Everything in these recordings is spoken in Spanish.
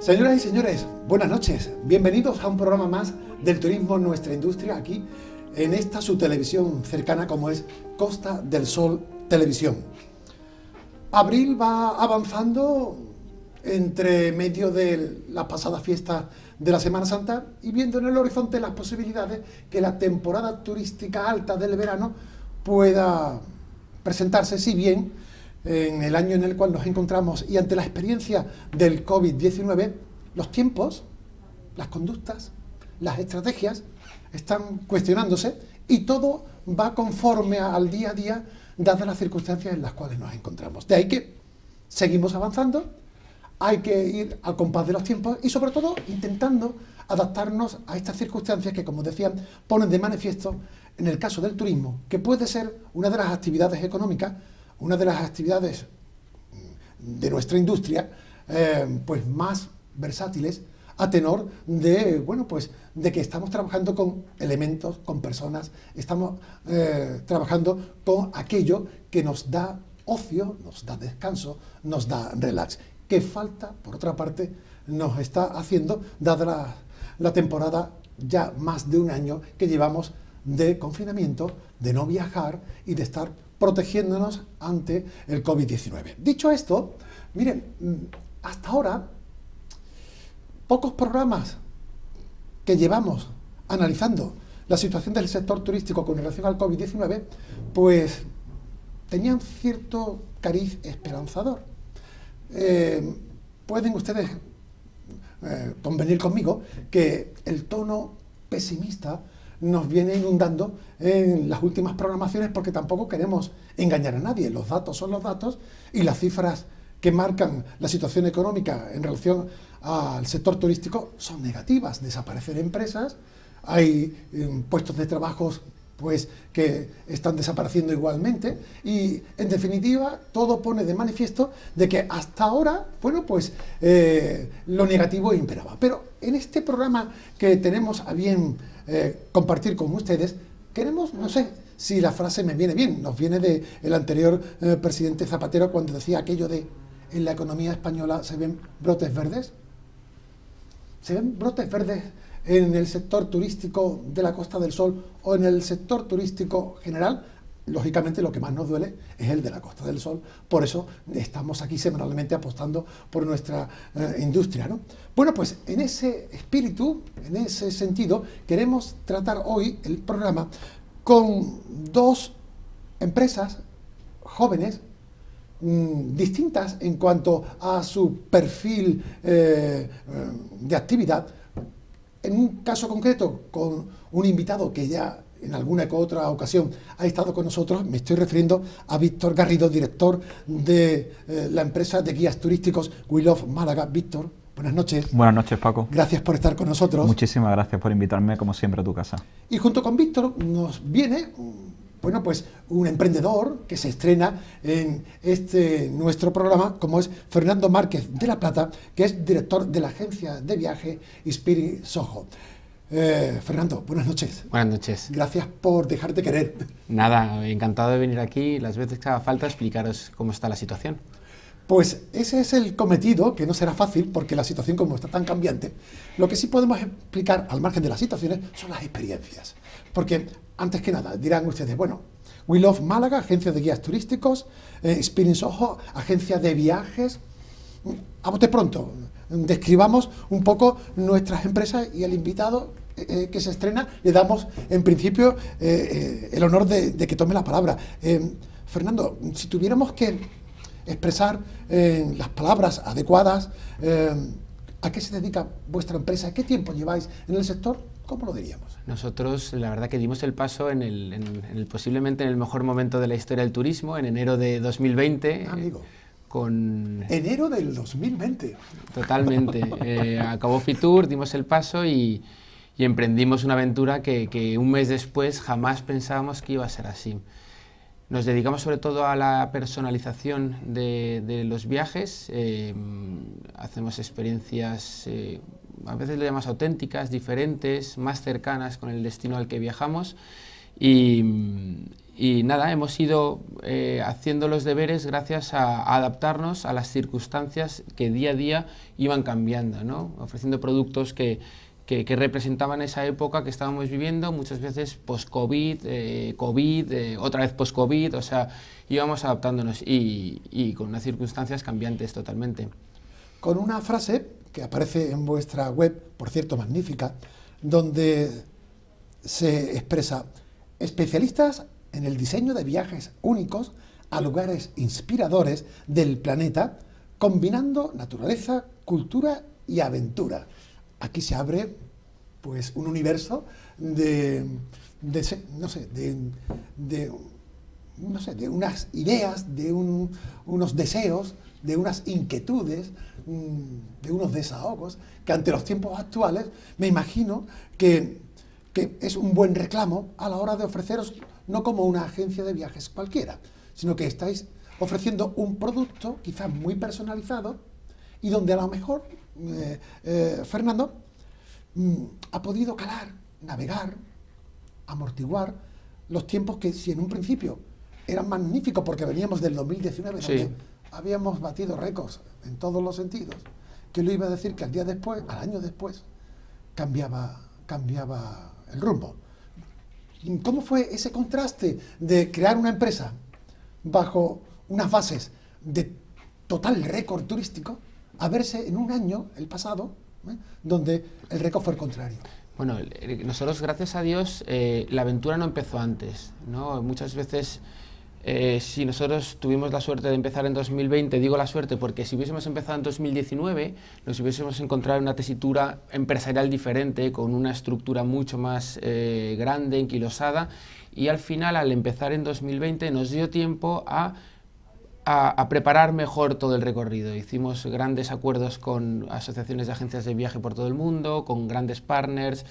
Señoras y señores, buenas noches. Bienvenidos a un programa más del turismo en nuestra industria, aquí en esta su televisión cercana como es Costa del Sol Televisión. Abril va avanzando entre medio de las pasadas fiestas de la Semana Santa y viendo en el horizonte las posibilidades que la temporada turística alta del verano pueda presentarse, si bien en el año en el cual nos encontramos y ante la experiencia del COVID-19, los tiempos, las conductas, las estrategias están cuestionándose y todo va conforme al día a día, dadas las circunstancias en las cuales nos encontramos. De ahí que seguimos avanzando, hay que ir al compás de los tiempos y sobre todo intentando adaptarnos a estas circunstancias que, como decían, ponen de manifiesto en el caso del turismo, que puede ser una de las actividades económicas, una de las actividades de nuestra industria, pues más versátiles a tenor de, bueno, pues de que estamos trabajando con elementos, con personas, estamos trabajando con aquello que nos da ocio, nos da descanso, nos da relax. Que falta, por otra parte, nos está haciendo, dada la temporada ya más de un año que llevamos de confinamiento, de no viajar y de estar protegiéndonos ante el COVID-19. Dicho esto, miren, hasta ahora, pocos programas que llevamos analizando la situación del sector turístico con relación al COVID-19, pues tenían cierto cariz esperanzador. Pueden ustedes convenir conmigo que el tono pesimista nos viene inundando en las últimas programaciones porque tampoco queremos engañar a nadie. Los datos son los datos y las cifras que marcan la situación económica en relación al sector turístico son negativas. Desaparecen empresas, hay puestos de trabajo pues que están desapareciendo igualmente y en definitiva todo pone de manifiesto de que hasta ahora, bueno, pues lo negativo imperaba. Pero en este programa que tenemos a bien compartir con ustedes, queremos, no sé si la frase me viene bien, nos viene del anterior presidente Zapatero cuando decía aquello de en la economía española se ven brotes verdes. Se ven brotes verdes en el sector turístico de la Costa del Sol o en el sector turístico general. Lógicamente lo que más nos duele es el de la Costa del Sol, por eso estamos aquí semanalmente apostando por nuestra industria, ¿no? Bueno, pues en ese espíritu, en ese sentido, queremos tratar hoy el programa con dos empresas jóvenes, distintas en cuanto a su perfil de actividad. En un caso concreto, con un invitado que ya en alguna u otra ocasión ha estado con nosotros, me estoy refiriendo a Víctor Garrido, director de la empresa de guías turísticos We Love Málaga. Víctor, buenas noches. Buenas noches, Paco. Gracias por estar con nosotros. Muchísimas gracias por invitarme, como siempre, a tu casa. Y junto con Víctor nos viene, bueno, pues un emprendedor que se estrena en este nuestro programa, como es Fernando Márquez de la Plata, que es director de la agencia de viaje Spirit Soho. Fernando, buenas noches. Buenas noches. Gracias por dejarte querer. Nada, encantado de venir aquí las veces que haga falta explicaros cómo está la situación. Pues ese es el cometido, que no será fácil porque la situación como está tan cambiante. Lo que sí podemos explicar al margen de las situaciones son las experiencias. Porque antes que nada dirán ustedes, bueno, We Love Málaga, agencia de guías turísticos, Spirit Soho, agencia de viajes. A bote pronto, describamos un poco nuestras empresas y al invitado que se estrena le damos en principio el honor de que tome la palabra. Fernando, si tuviéramos que expresar las palabras adecuadas, ¿a qué se dedica vuestra empresa? ¿Qué tiempo lleváis en el sector? ¿Cómo lo diríamos? Nosotros, la verdad que dimos el paso posiblemente en el mejor momento de la historia del turismo, en enero de 2020. Amigo. Con enero del 2020. Totalmente. Acabó Fitur, dimos el paso y emprendimos una aventura que un mes después jamás pensábamos que iba a ser así. Nos dedicamos sobre todo a la personalización de los viajes, hacemos experiencias a veces le llamamos auténticas, diferentes, más cercanas con el destino al que viajamos Y nada, hemos ido haciendo los deberes gracias a adaptarnos a las circunstancias que día a día iban cambiando, ¿no? Ofreciendo productos que representaban esa época que estábamos viviendo, muchas veces post-COVID, COVID, otra vez post-COVID, o sea, íbamos adaptándonos y con unas circunstancias cambiantes totalmente. Con una frase que aparece en vuestra web, por cierto magnífica, donde se expresa: especialistas en el diseño de viajes únicos a lugares inspiradores del planeta, combinando naturaleza, cultura y aventura. Aquí se abre pues un universo de unas ideas, de unos deseos, de unas inquietudes, de unos desahogos, que ante los tiempos actuales me imagino que es un buen reclamo a la hora de ofreceros, no como una agencia de viajes cualquiera, sino que estáis ofreciendo un producto quizás muy personalizado y donde a lo mejor Fernando ha podido calar, navegar, amortiguar los tiempos que, si en un principio eran magníficos porque veníamos del 2019, sí, donde habíamos batido récords en todos los sentidos, que lo iba a decir que al año después, cambiaba el rumbo. ¿Cómo fue ese contraste de crear una empresa bajo unas bases de total récord turístico a verse en un año, el pasado, donde el récord fue el contrario? Bueno, nosotros, gracias a Dios, la aventura no empezó antes, ¿no? Muchas veces, si nosotros tuvimos la suerte de empezar en 2020, digo la suerte porque si hubiésemos empezado en 2019, nos hubiésemos encontrado en una tesitura empresarial diferente, con una estructura mucho más grande, enquilosada, y al final, al empezar en 2020, nos dio tiempo a preparar mejor todo el recorrido. Hicimos grandes acuerdos con asociaciones de agencias de viaje por todo el mundo, con grandes partners.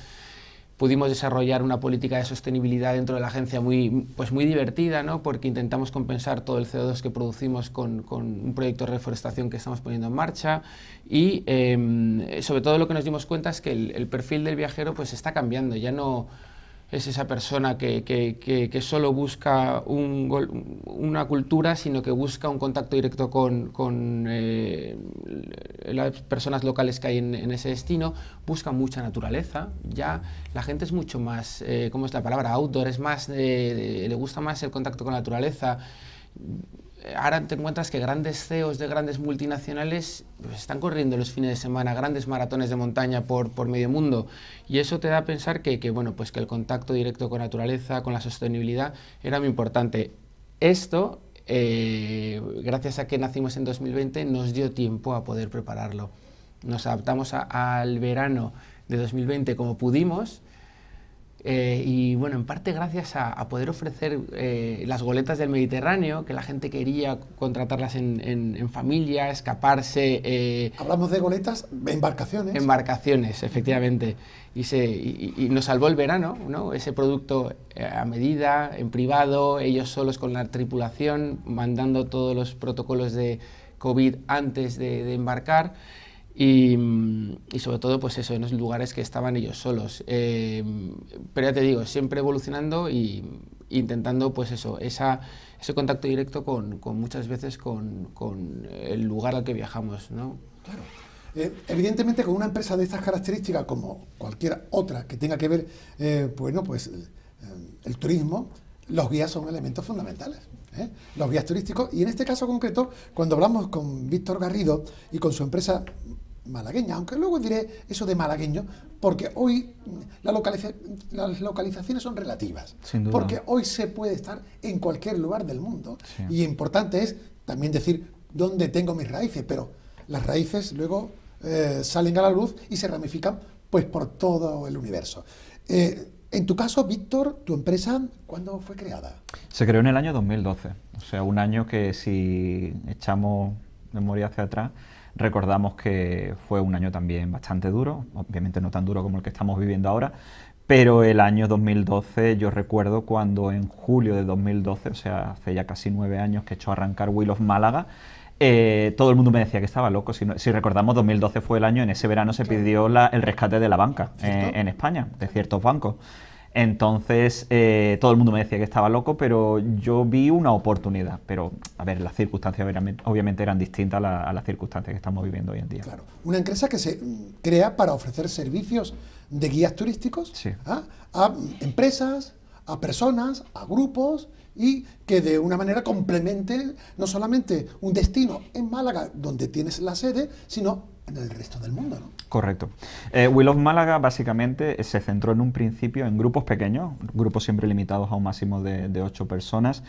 Pudimos desarrollar una política de sostenibilidad dentro de la agencia muy divertida, ¿no? Porque intentamos compensar todo el CO2 que producimos con un proyecto de reforestación que estamos poniendo en marcha y sobre todo lo que nos dimos cuenta es que el perfil del viajero pues está cambiando, ya no es esa persona que solo busca una cultura, sino que busca un contacto directo con las personas locales que hay en ese destino, busca mucha naturaleza, ya la gente es mucho más, ¿cómo es la palabra? Outdoor, es más, le gusta más el contacto con la naturaleza. Ahora te encuentras que grandes CEOs de grandes multinacionales pues, están corriendo los fines de semana grandes maratones de montaña por medio mundo y eso te da a pensar que el contacto directo con la naturaleza, con la sostenibilidad era muy importante. Esto, gracias a que nacimos en 2020, nos dio tiempo a poder prepararlo. Nos adaptamos al verano de 2020 como pudimos. Y bueno, en parte gracias a poder ofrecer las goletas del Mediterráneo, que la gente quería contratarlas en familia, escaparse. Hablamos de goletas, embarcaciones. Embarcaciones, efectivamente. Y nos salvó el verano, ¿no? Ese producto a medida, en privado, ellos solos con la tripulación, mandando todos los protocolos de COVID antes de embarcar. Y sobre todo, pues eso, en los lugares que estaban ellos solos. Pero ya te digo, siempre evolucionando e intentando, pues eso, ese contacto directo con muchas veces con el lugar al que viajamos, ¿no? Claro. Evidentemente, con una empresa de estas características, como cualquier otra que tenga que ver, el turismo, los guías son elementos fundamentales. Los guías turísticos, y en este caso concreto, cuando hablamos con Víctor Garrido y con su empresa malagueña, aunque luego diré eso de malagueño, porque hoy las localizaciones son relativas, Sin duda. porque hoy se puede estar en cualquier lugar del mundo, Sí. y importante es también decir dónde tengo mis raíces, pero las raíces luego salen a la luz y se ramifican pues por todo el universo. En tu caso, Víctor, tu empresa, ¿cuándo fue creada? Se creó en el año 2012, o sea, un año que si echamos memoria hacia atrás, recordamos que fue un año también bastante duro, obviamente no tan duro como el que estamos viviendo ahora, pero el año 2012 yo recuerdo cuando en julio de 2012, o sea, hace ya casi 9 años que echó a arrancar Wheel of Málaga, todo el mundo me decía que estaba loco. Si recordamos, 2012 fue el año, en ese verano se pidió el rescate de la banca en España, de ciertos bancos. Entonces, todo el mundo me decía que estaba loco, pero yo vi una oportunidad. Pero, a ver, las circunstancias obviamente eran distintas a las circunstancias que estamos viviendo hoy en día. Claro, una empresa que se crea para ofrecer servicios de guías turísticos Sí. a empresas, a personas, a grupos, y que de una manera complementen no solamente un destino en Málaga, donde tienes la sede, sino en el resto del mundo, ¿no? Correcto. We Love Málaga básicamente se centró en un principio en grupos pequeños, grupos siempre limitados a un máximo de 8 personas,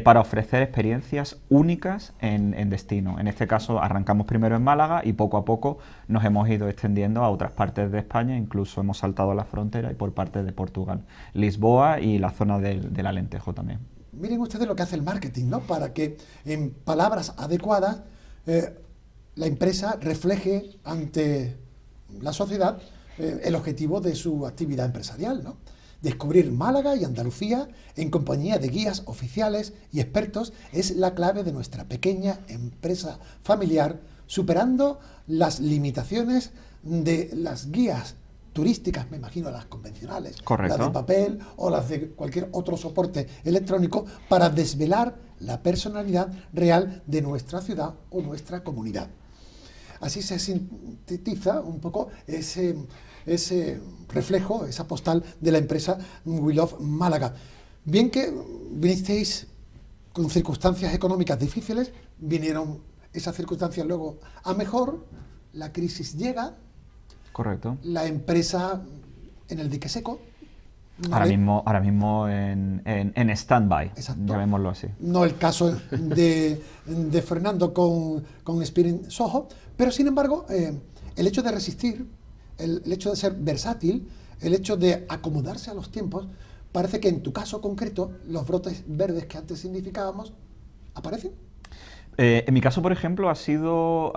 para ofrecer experiencias únicas en destino. En este caso arrancamos primero en Málaga y poco a poco nos hemos ido extendiendo a otras partes de España, incluso hemos saltado la frontera y por parte de Portugal, Lisboa y la zona del Alentejo también. Miren ustedes lo que hace el marketing, ¿no? Para que en palabras adecuadas la empresa refleje ante la sociedad el objetivo de su actividad empresarial, ¿no? Descubrir Málaga y Andalucía en compañía de guías oficiales y expertos es la clave de nuestra pequeña empresa familiar, superando las limitaciones de las guías turísticas, me imagino las convencionales, Correcto. las de papel o las de cualquier otro soporte electrónico, para desvelar la personalidad real de nuestra ciudad o nuestra comunidad. Así se sintetiza un poco ese reflejo, esa postal de la empresa We Love Málaga. Bien que vinisteis con circunstancias económicas difíciles, vinieron esas circunstancias luego a mejor, la crisis llega, Correcto. la empresa en el dique seco. Ahora mismo en stand-by, Exacto. llamémoslo así. No el caso de Fernando con Spirit Soho, pero sin embargo, el hecho de resistir, el hecho de ser versátil, el hecho de acomodarse a los tiempos, parece que en tu caso concreto, los brotes verdes que antes significábamos, aparecen. En mi caso, por ejemplo, ha sido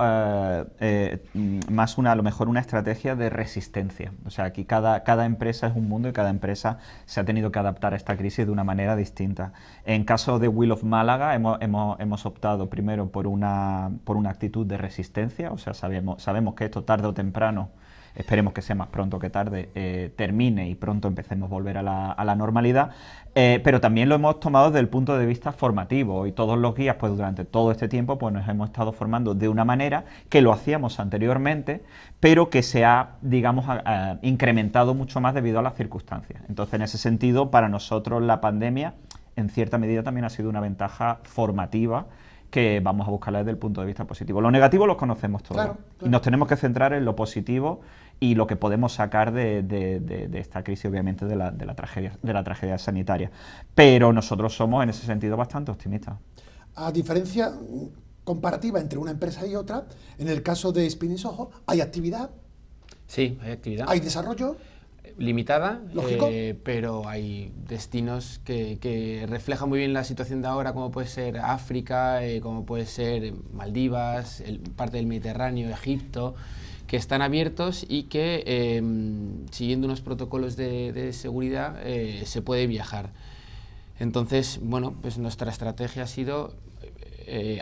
más a lo mejor una estrategia de resistencia. O sea, aquí cada empresa es un mundo y cada empresa se ha tenido que adaptar a esta crisis de una manera distinta. En caso de We Love Málaga, hemos optado primero por una actitud de resistencia. O sea, sabemos que esto tarde o temprano, esperemos que sea más pronto que tarde, termine y pronto empecemos a volver a la normalidad, pero también lo hemos tomado desde el punto de vista formativo, y todos los guías pues durante todo este tiempo pues nos hemos estado formando de una manera que lo hacíamos anteriormente, pero que se ha, digamos, incrementado mucho más debido a las circunstancias. Entonces, en ese sentido, para nosotros la pandemia en cierta medida también ha sido una ventaja formativa que vamos a buscarla desde el punto de vista positivo. Los negativos los conocemos todos, Claro. Y nos tenemos que centrar en lo positivo y lo que podemos sacar de esta crisis, obviamente, de la tragedia sanitaria. Pero nosotros somos, en ese sentido, bastante optimistas. A diferencia comparativa entre una empresa y otra, en el caso de Spinning Soho, hay actividad, Sí, hay actividad. hay desarrollo. Limitada, Lógico. pero hay destinos que reflejan muy bien la situación de ahora, como puede ser África, como puede ser Maldivas, parte del Mediterráneo, Egipto, que están abiertos y que, siguiendo unos protocolos de seguridad, se puede viajar. Entonces, bueno, pues nuestra estrategia ha sido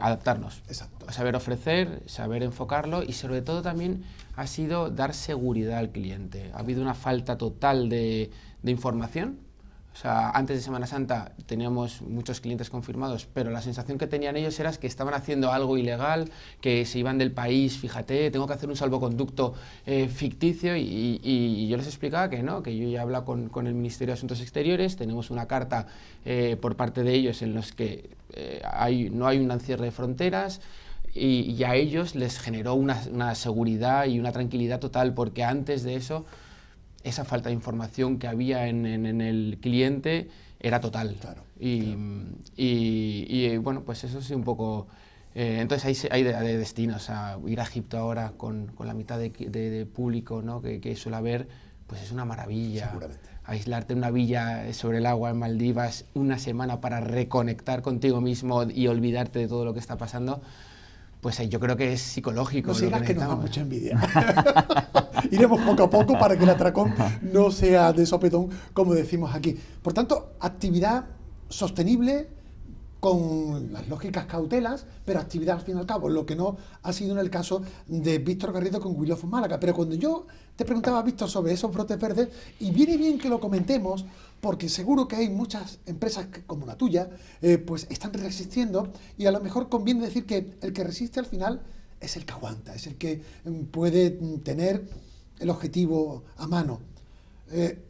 adaptarnos, Exacto. saber ofrecer, saber enfocarlo, y sobre todo también ha sido dar seguridad al cliente. Ha habido una falta total de información. O sea, antes de Semana Santa teníamos muchos clientes confirmados, pero la sensación que tenían ellos era que estaban haciendo algo ilegal, que se iban del país, fíjate, tengo que hacer un salvoconducto ficticio, y yo les explicaba que no, que yo ya he hablado con el Ministerio de Asuntos Exteriores, tenemos una carta por parte de ellos en los que no hay un cierre de fronteras, y a ellos les generó una seguridad y una tranquilidad total, porque antes de eso, esa falta de información que había en el cliente era total. Claro, Y bueno, pues eso sí un poco... entonces hay de destinos. Ir a Egipto ahora con la mitad de público, ¿no?, que suele haber, pues es una maravilla. Seguramente. Aislarte en una villa sobre el agua en Maldivas una semana para reconectar contigo mismo y olvidarte de todo lo que está pasando, pues yo creo que es psicológico. No lo sigas, que que nos da necesitamos. mucha envidia. Iremos poco a poco para que el atracón no sea de sopetón, como decimos aquí. Por tanto, actividad sostenible, con las lógicas cautelas, pero actividad al fin y al cabo, lo que no ha sido en el caso de Víctor Garrido con We Love Málaga. Pero cuando yo te preguntaba, Víctor, sobre esos brotes verdes, y viene bien que lo comentemos, porque seguro que hay muchas empresas como la tuya, pues están resistiendo, y a lo mejor conviene decir que el que resiste al final es el que aguanta, es el que puede tener el objetivo a mano.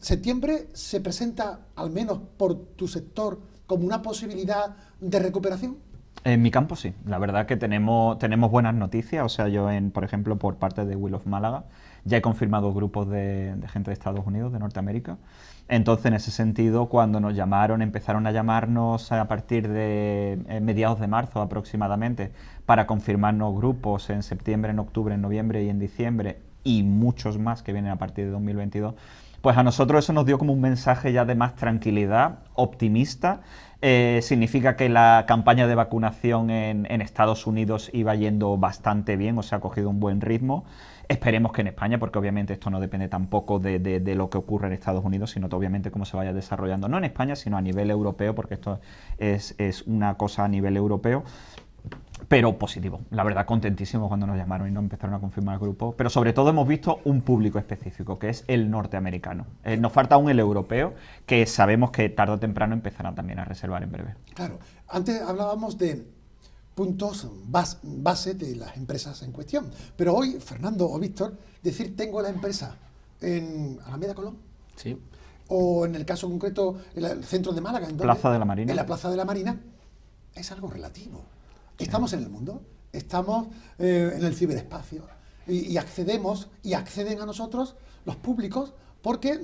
¿Septiembre se presenta, al menos por tu sector, como una posibilidad de recuperación? En mi campo sí, la verdad que tenemos buenas noticias, o sea, yo por ejemplo, por parte de We Love Málaga, ya he confirmado grupos de gente de Estados Unidos, de Norteamérica. Entonces, en ese sentido, cuando nos llamaron, empezaron a llamarnos a partir de mediados de marzo aproximadamente para confirmarnos grupos en septiembre, en octubre, en noviembre y en diciembre, y muchos más que vienen a partir de 2022, pues a nosotros eso nos dio como un mensaje ya de más tranquilidad, optimista. Significa que la campaña de vacunación en Estados Unidos iba yendo bastante bien, o sea, ha cogido un buen ritmo. Esperemos que en España, porque obviamente esto no depende tampoco de lo que ocurre en Estados Unidos, sino obviamente cómo se vaya desarrollando, no en España, sino a nivel europeo, porque esto es una cosa a nivel europeo. Pero positivo, la verdad contentísimo cuando nos llamaron y nos empezaron a confirmar el grupo, pero sobre todo hemos visto un público específico, que es el norteamericano. Nos falta aún el europeo, que sabemos que tarde o temprano empezarán también a reservar en breve. Claro, antes hablábamos de puntos base de las empresas en cuestión, pero hoy, Fernando o Víctor, decir tengo la empresa en Alameda Colón, Sí. o en el caso concreto en el centro de Málaga, Plaza de la Marina. en la Plaza de la Marina, es algo relativo. Estamos en el mundo, estamos en el ciberespacio y accedemos y acceden a nosotros los públicos porque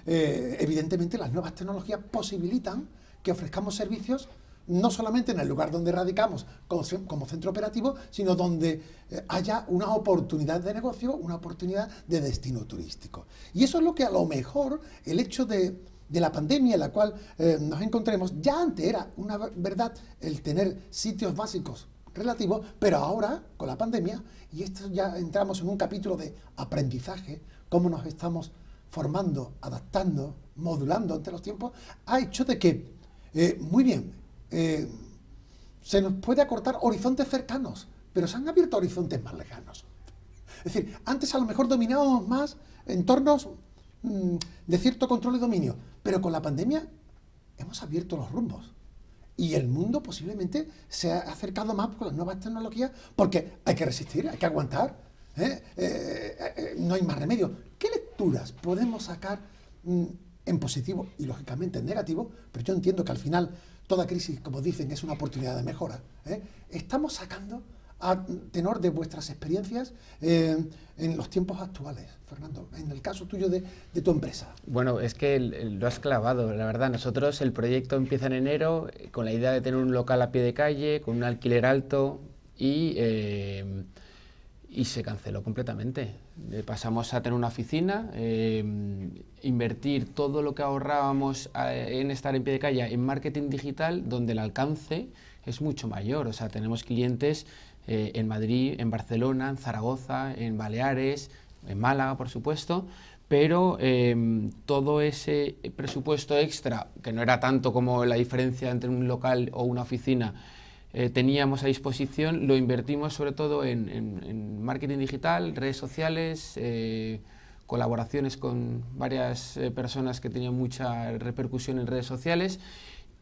evidentemente las nuevas tecnologías posibilitan que ofrezcamos servicios no solamente en el lugar donde radicamos como centro operativo, sino donde haya una oportunidad de negocio, una oportunidad de destino turístico. Y eso es lo que a lo mejor el hecho de la pandemia en la cual nos encontremos, ya antes era una verdad el tener sitios básicos relativos, pero ahora con la pandemia, y esto ya entramos en un capítulo de aprendizaje, cómo nos estamos formando, adaptando, modulando ante los tiempos, ha hecho de que, muy bien, se nos puede acortar horizontes cercanos, pero se han abierto horizontes más lejanos. Es decir, antes a lo mejor dominábamos más entornos de cierto control y dominio, pero con la pandemia hemos abierto los rumbos y el mundo posiblemente se ha acercado más con las nuevas tecnologías porque hay que resistir, hay que aguantar, no hay más remedio. ¿Qué lecturas podemos sacar en positivo y lógicamente en negativo? Pero yo entiendo que al final toda crisis, como dicen, es una oportunidad de mejora. Estamos sacando a tenor de vuestras experiencias en los tiempos actuales, Fernando, en el caso tuyo de tu empresa. Bueno, es que lo has clavado, la verdad. Nosotros, el proyecto empieza en enero con la idea de tener un local a pie de calle, con un alquiler alto y se canceló completamente. Pasamos a tener una oficina, invertir todo lo que ahorrábamos en estar en pie de calle en marketing digital, donde el alcance es mucho mayor. O sea, tenemos clientes en Madrid, en Barcelona, en Zaragoza, en Baleares, en Málaga, por supuesto, pero todo ese presupuesto extra, que no era tanto como la diferencia entre un local o una oficina, teníamos a disposición, lo invertimos sobre todo en marketing digital, redes sociales, colaboraciones con varias personas que tenían mucha repercusión en redes sociales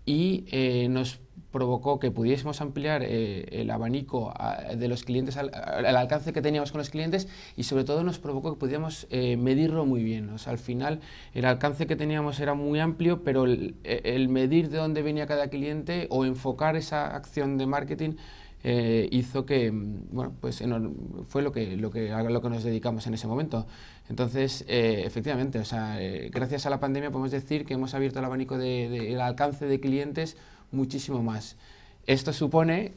y nos provocó que pudiésemos ampliar el abanico de los clientes, el alcance que teníamos con los clientes y sobre todo nos provocó que pudiéramos medirlo muy bien. O sea, al final el alcance que teníamos era muy amplio, pero el medir de dónde venía cada cliente o enfocar esa acción de marketing hizo que, bueno, pues fue lo que nos dedicamos en ese momento. Entonces, efectivamente, o sea, gracias a la pandemia podemos decir que hemos abierto el abanico el alcance de clientes muchísimo más. Esto supone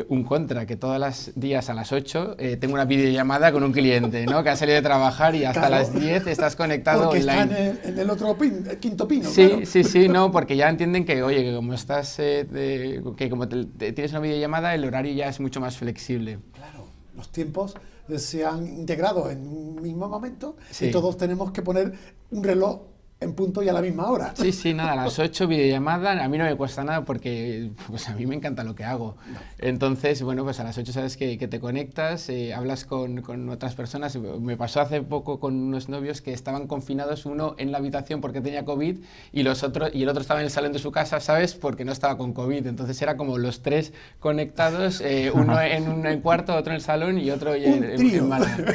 un contra, que todos los días a las 8 tengo una videollamada con un cliente, ¿no? Que ha salido de trabajar y hasta las 10 estás conectado porque online. Porque está en el otro quinto pino. Sí, claro. sí, no, porque ya entienden que, oye, que como estás, que como tienes una videollamada, el horario ya es mucho más flexible. Claro, los tiempos se han integrado en un mismo momento Sí. y todos tenemos que poner un reloj en punto y a la misma hora. Sí, sí, nada, a las 8 videollamada, a mí no me cuesta nada porque pues a mí me encanta lo que hago. Entonces, bueno, pues a las 8 sabes que te conectas, hablas con otras personas. Me pasó hace poco con unos novios que estaban confinados, uno en la habitación porque tenía COVID y el otro estaba en el salón de su casa, ¿sabes? Porque no estaba con COVID. Entonces era como los tres conectados, uno en un cuarto, otro en el salón y otro en Málaga.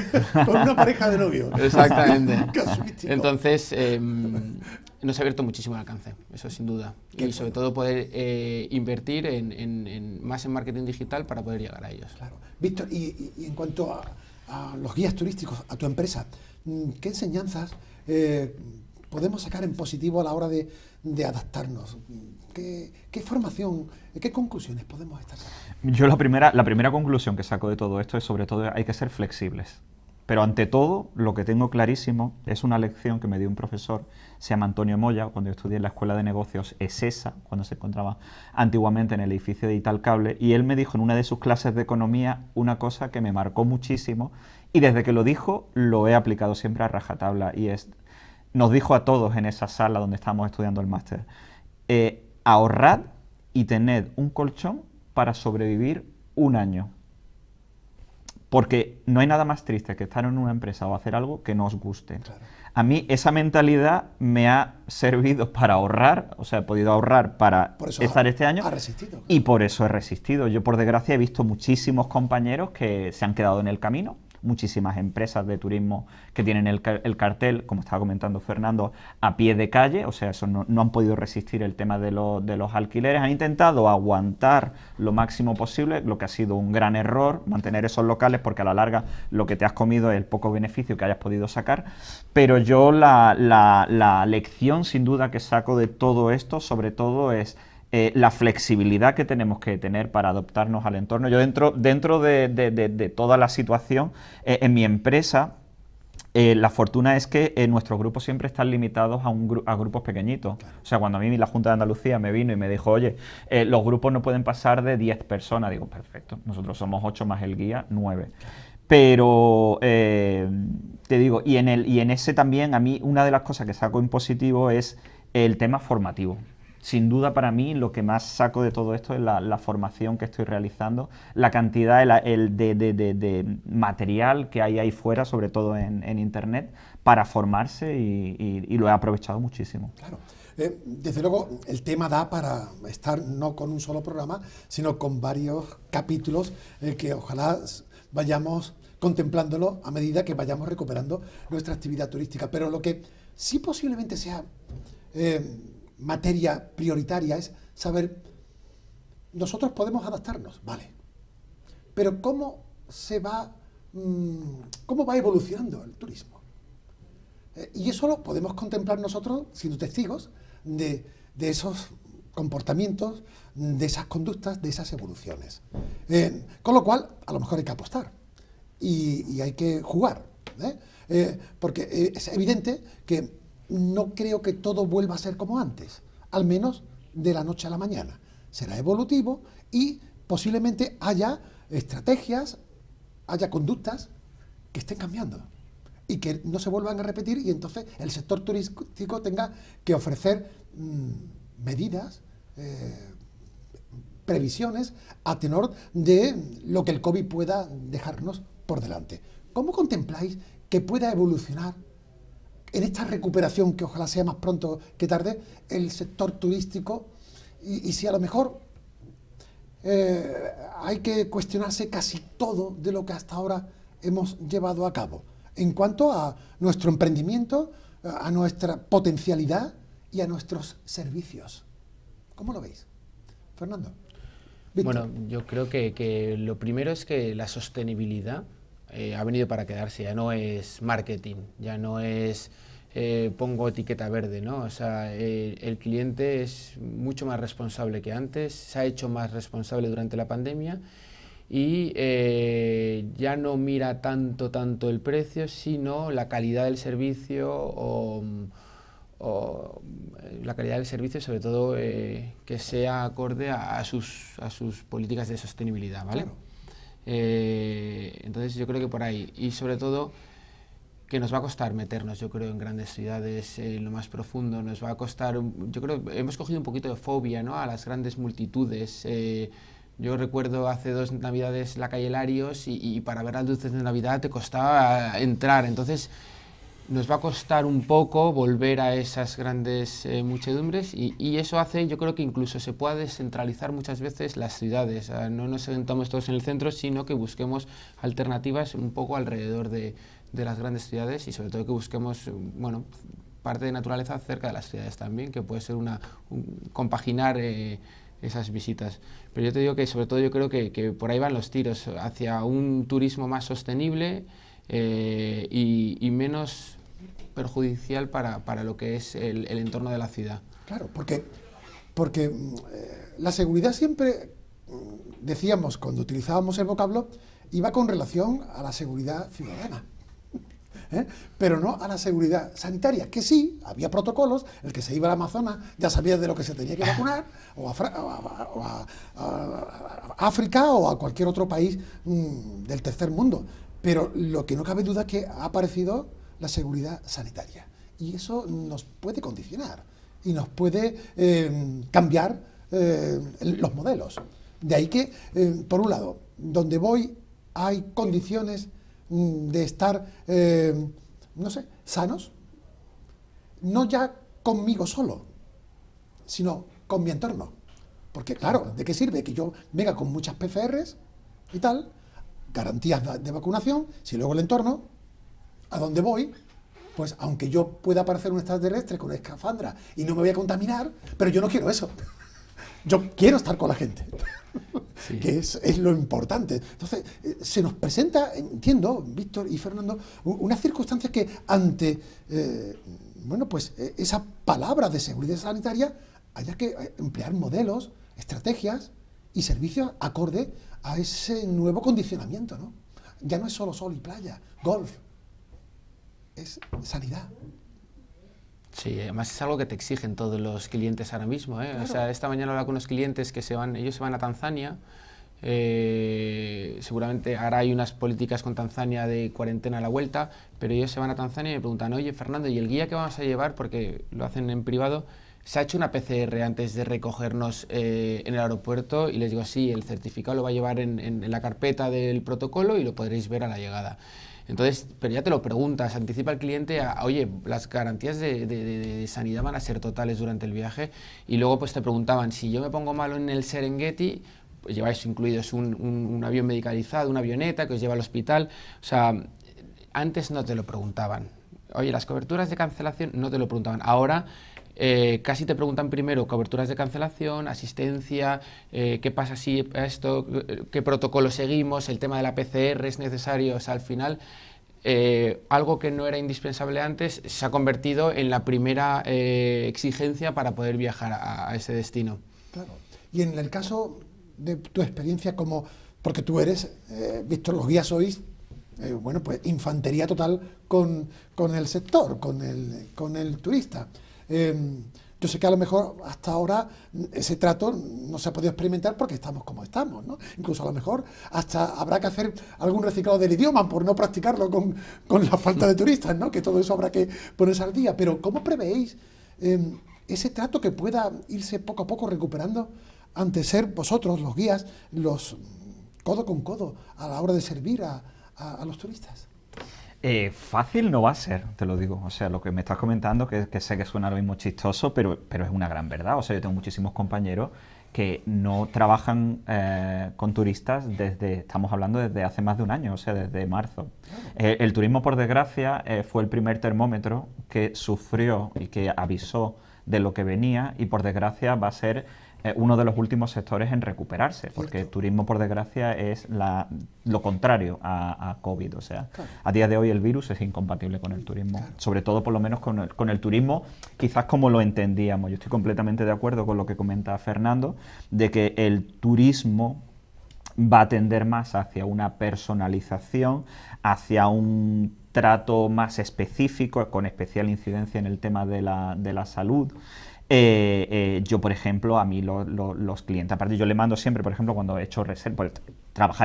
Con una pareja de novios. Exactamente. Casuístico. Entonces, nos ha abierto muchísimo el alcance, eso sin duda. Y sobre todo poder invertir más en marketing digital para poder llegar a ellos. Claro. Víctor, y en cuanto a los guías turísticos, a tu empresa, ¿qué enseñanzas podemos sacar en positivo a la hora de adaptarnos? ¿Qué formación, qué conclusiones podemos estar sacando? Yo la primera conclusión que saco de todo esto es sobre todo hay que ser flexibles. Pero ante todo, lo que tengo clarísimo es una lección que me dio un profesor, se llama Antonio Moya, cuando yo estudié en la Escuela de Negocios ESESA, cuando se encontraba antiguamente en el edificio de Italcable, y él me dijo en una de sus clases de economía una cosa que me marcó muchísimo, y desde que lo dijo lo he aplicado siempre a rajatabla, y nos dijo a todos en esa sala donde estábamos estudiando el máster, ahorrad y tened un colchón para sobrevivir un año. Porque no hay nada más triste que estar en una empresa o hacer algo que no os guste. Claro. A mí esa mentalidad me ha servido para ahorrar, o sea, he podido ahorrar para estar este año. Ha resistido. Y por eso he resistido. Yo, por desgracia, he visto muchísimos compañeros que se han quedado en el camino, muchísimas empresas de turismo que tienen el cartel, como estaba comentando Fernando, a pie de calle, o sea, eso no han podido resistir el tema de los alquileres, han intentado aguantar lo máximo posible, lo que ha sido un gran error, mantener esos locales, porque a la larga lo que te has comido es el poco beneficio que hayas podido sacar, pero yo la lección sin duda que saco de todo esto, sobre todo es la flexibilidad que tenemos que tener para adaptarnos al entorno. Yo dentro de toda la situación, en mi empresa, la fortuna es que nuestros grupos siempre están limitados a grupos pequeñitos. O sea, cuando a mí la Junta de Andalucía me vino y me dijo, oye, los grupos no pueden pasar de 10 personas, digo, perfecto, nosotros somos 8 más el guía, 9. Pero, te digo, y en ese también, a mí una de las cosas que saco en positivo es el tema formativo. Sin duda para mí lo que más saco de todo esto es la formación que estoy realizando, la cantidad de material que hay ahí fuera, sobre todo en internet, para formarse y lo he aprovechado muchísimo. Claro. Desde luego el tema da para estar no con un solo programa, sino con varios capítulos que ojalá vayamos contemplándolo a medida que vayamos recuperando nuestra actividad turística. Pero lo que sí posiblemente sea materia prioritaria es saber, nosotros podemos adaptarnos, vale, pero ¿cómo va evolucionando el turismo? Y eso lo podemos contemplar nosotros siendo testigos de esos comportamientos, de esas conductas, de esas evoluciones. Con lo cual, a lo mejor hay que apostar y hay que jugar, porque es evidente que no creo que todo vuelva a ser como antes, al menos de la noche a la mañana. Será evolutivo y posiblemente haya estrategias, haya conductas que estén cambiando y que no se vuelvan a repetir, y entonces el sector turístico tenga que ofrecer medidas, previsiones a tenor de lo que el COVID pueda dejarnos por delante. ¿Cómo contempláis que pueda evolucionar en esta recuperación, que ojalá sea más pronto que tarde, el sector turístico? Y si a lo mejor hay que cuestionarse casi todo de lo que hasta ahora hemos llevado a cabo en cuanto a nuestro emprendimiento, a nuestra potencialidad y a nuestros servicios. ¿Cómo lo veis? Fernando. Víctor. Bueno, yo creo que lo primero es que la sostenibilidad ha venido para quedarse, ya no es marketing, ya no es pongo etiqueta verde, ¿no? O sea, el cliente es mucho más responsable que antes, se ha hecho más responsable durante la pandemia y ya no mira tanto el precio, sino la calidad del servicio o la calidad del servicio, sobre todo que sea acorde a sus políticas de sostenibilidad, ¿vale? Claro. Entonces yo creo que por ahí, y sobre todo que nos va a costar meternos, yo creo, en grandes ciudades, en lo más profundo. Nos va a costar, yo creo, hemos cogido un poquito de fobia, ¿no?, a las grandes multitudes. Yo recuerdo hace 2 Navidades la calle Larios y para ver las luces de Navidad te costaba entrar. Entonces nos va a costar un poco volver a esas grandes muchedumbres y eso hace, yo creo, que incluso se pueda descentralizar muchas veces las ciudades. No nos sentamos todos en el centro, sino que busquemos alternativas un poco alrededor de las grandes ciudades y sobre todo que busquemos, bueno, parte de naturaleza cerca de las ciudades también, que puede ser compaginar esas visitas. Pero yo te digo que sobre todo yo creo que por ahí van los tiros, hacia un turismo más sostenible y menos perjudicial para lo que es el entorno de la ciudad. Claro, porque la seguridad siempre, decíamos cuando utilizábamos el vocablo, iba con relación a la seguridad ciudadana. Pero no a la seguridad sanitaria, que sí, había protocolos, el que se iba al Amazonas ya sabía de lo que se tenía que vacunar, o a África o a cualquier otro país del tercer mundo, pero lo que no cabe duda es que ha aparecido la seguridad sanitaria, y eso nos puede condicionar, y nos puede cambiar los modelos. De ahí que, por un lado, donde voy hay condiciones de estar, no sé, sanos, no ya conmigo solo, sino con mi entorno. Porque claro, ¿de qué sirve que yo venga con muchas PCRs y tal, garantías de vacunación, si luego el entorno, a donde voy, pues aunque yo pueda parecer un extraterrestre con escafandra y no me voy a contaminar, pero yo no quiero eso. Yo quiero estar con la gente, sí, que es lo importante. Entonces, se nos presenta, entiendo, Víctor y Fernando, unas circunstancias que ante, bueno, pues esa palabra de seguridad sanitaria haya que emplear modelos, estrategias y servicios acorde a ese nuevo condicionamiento, ¿no? Ya no es solo sol y playa, golf, es sanidad. Sí, además es algo que te exigen todos los clientes ahora mismo, ¿eh? Claro. O sea, esta mañana hablaba con unos clientes que ellos se van a Tanzania, seguramente ahora hay unas políticas con Tanzania de cuarentena a la vuelta, pero ellos se van a Tanzania y me preguntan, oye, Fernando, ¿y el guía que vamos a llevar? Porque lo hacen en privado, ¿se ha hecho una PCR antes de recogernos en el aeropuerto? Y les digo, sí, el certificado lo va a llevar en la carpeta del protocolo y lo podréis ver a la llegada. Entonces, pero ya te lo preguntas, anticipa al cliente oye, las garantías de sanidad van a ser totales durante el viaje, y luego pues te preguntaban, si yo me pongo malo en el Serengeti, pues lleváis incluidos un avión medicalizado, una avioneta que os lleva al hospital. O sea, antes no te lo preguntaban. Oye, las coberturas de cancelación no te lo preguntaban. Ahora casi te preguntan primero coberturas de cancelación, asistencia, qué pasa si esto, qué protocolo seguimos, el tema de la PCR es necesario. O sea, al final algo que no era indispensable antes se ha convertido en la primera exigencia para poder viajar a ese destino. Claro. Y en el caso de tu experiencia como, porque tú eres, Víctor, los guías sois, bueno, pues infantería total con el sector, con el turista. Yo sé que a lo mejor hasta ahora ese trato no se ha podido experimentar porque estamos como estamos, ¿no? Incluso a lo mejor hasta habrá que hacer algún reciclado del idioma por no practicarlo con la falta de turistas, ¿no? Que todo eso habrá que ponerse al día. Pero ¿cómo prevéis ese trato que pueda irse poco a poco recuperando ante ser vosotros, los guías, los codo con codo a la hora de servir a los turistas? Fácil no va a ser, te lo digo. O sea, lo que me estás comentando, que sé que suena lo mismo chistoso, pero es una gran verdad. O sea, yo tengo muchísimos compañeros que no trabajan con turistas estamos hablando desde hace más de un año, o sea, desde marzo. El turismo, por desgracia, fue el primer termómetro que sufrió y que avisó de lo que venía, y por desgracia va a ser uno de los últimos sectores en recuperarse, porque el turismo, por desgracia, es lo contrario a COVID. O sea, claro, a día de hoy el virus es incompatible con el turismo, claro, sobre todo por lo menos con el turismo, quizás como lo entendíamos. Yo estoy completamente de acuerdo con lo que comenta Fernando, de que el turismo va a tender más hacia una personalización, hacia un trato más específico, con especial incidencia en el tema de la salud. Yo, por ejemplo, a mí los clientes, aparte yo le mando siempre, por ejemplo, cuando he hecho reserva, pues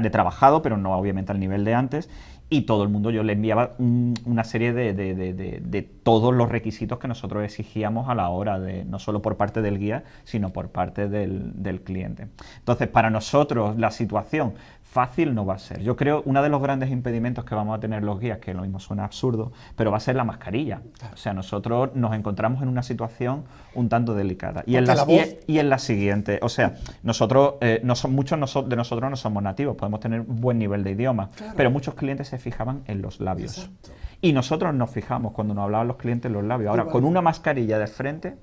he trabajado, pero no obviamente al nivel de antes, y todo el mundo, yo le enviaba una serie de todos los requisitos que nosotros exigíamos a la hora de, no solo por parte del guía, sino por parte del cliente. Entonces, para nosotros la situación fácil no va a ser. Yo creo uno de los grandes impedimentos que vamos a tener los guías, que lo mismo suena absurdo, pero va a ser la mascarilla. O sea, nosotros nos encontramos en una situación un tanto delicada. Y en la siguiente, o sea, nosotros, muchos de nosotros no somos nativos, podemos tener un buen nivel de idioma, claro, pero muchos clientes se fijaban en los labios. Exacto. Y nosotros nos fijamos cuando nos hablaban los clientes en los labios. Ahora, con una mascarilla de frente,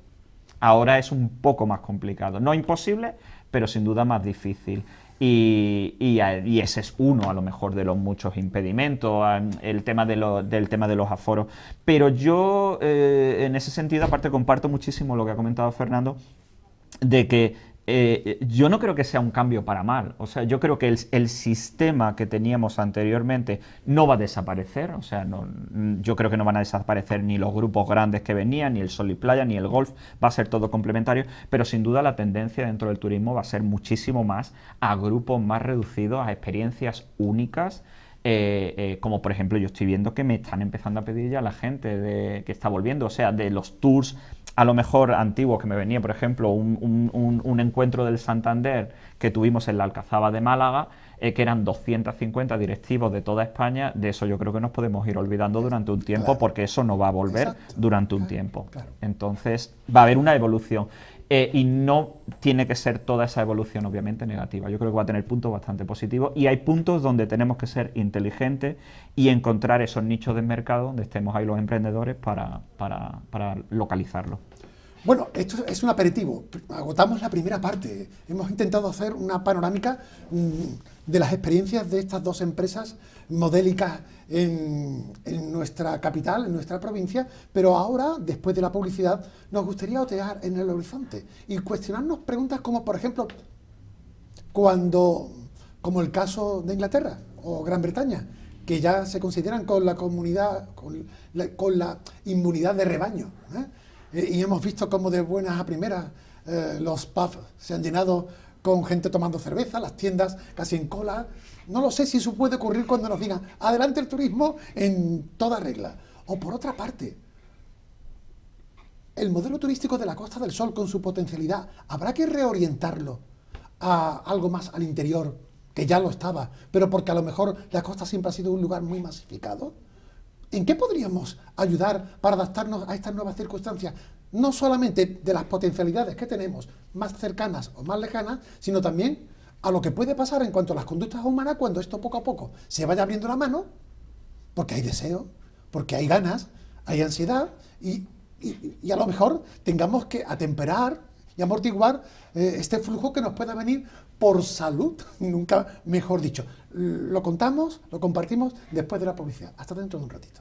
ahora es un poco más complicado. No imposible, pero sin duda más difícil. Y ese es uno, a lo mejor, de los muchos impedimentos, el tema del tema de los aforos. Pero yo, en ese sentido, aparte, comparto muchísimo lo que ha comentado Fernando, de que yo no creo que sea un cambio para mal. O sea, yo creo que el sistema que teníamos anteriormente no va a desaparecer. O sea, yo creo que no van a desaparecer ni los grupos grandes que venían, ni el sol y playa, ni el golf. Va a ser todo complementario, pero sin duda la tendencia dentro del turismo va a ser muchísimo más a grupos más reducidos, a experiencias únicas. Como por ejemplo yo estoy viendo que me están empezando a pedir ya la gente que está volviendo, o sea, de los tours a lo mejor antiguos que me venía, por ejemplo, un encuentro del Santander que tuvimos en la Alcazaba de Málaga, que eran 250 directivos de toda España. De eso yo creo que nos podemos ir olvidando durante un tiempo, claro, porque eso no va a volver. Exacto. Durante un tiempo. Claro. Entonces va a haber una evolución. Y no tiene que ser toda esa evolución obviamente negativa. Yo creo que va a tener puntos bastante positivos y hay puntos donde tenemos que ser inteligentes y encontrar esos nichos de mercado donde estemos ahí los emprendedores para localizarlo. Bueno, esto es un aperitivo. Agotamos la primera parte. Hemos intentado hacer una panorámica de las experiencias de estas dos empresas modélicas en nuestra capital, en nuestra provincia, pero ahora, después de la publicidad, nos gustaría otear en el horizonte y cuestionarnos preguntas como, por ejemplo, como el caso de Inglaterra o Gran Bretaña, que ya se consideran con la comunidad, con la inmunidad de rebaño, y hemos visto cómo de buenas a primeras los pubs se han llenado con gente tomando cerveza, las tiendas casi en cola. No lo sé si eso puede ocurrir cuando nos digan adelante el turismo en toda regla. O por otra parte, el modelo turístico de la Costa del Sol con su potencialidad, ¿habrá que reorientarlo a algo más al interior, que ya lo estaba, pero porque a lo mejor la costa siempre ha sido un lugar muy masificado? ¿En qué podríamos ayudar para adaptarnos a estas nuevas circunstancias? No solamente de las potencialidades que tenemos, más cercanas o más lejanas, sino también a lo que puede pasar en cuanto a las conductas humanas cuando esto poco a poco se vaya abriendo la mano, porque hay deseo, porque hay ganas, hay ansiedad y a lo mejor tengamos que atemperar y amortiguar este flujo que nos pueda venir por salud, nunca mejor dicho. Lo contamos, lo compartimos después de la publicidad. Hasta dentro de un ratito.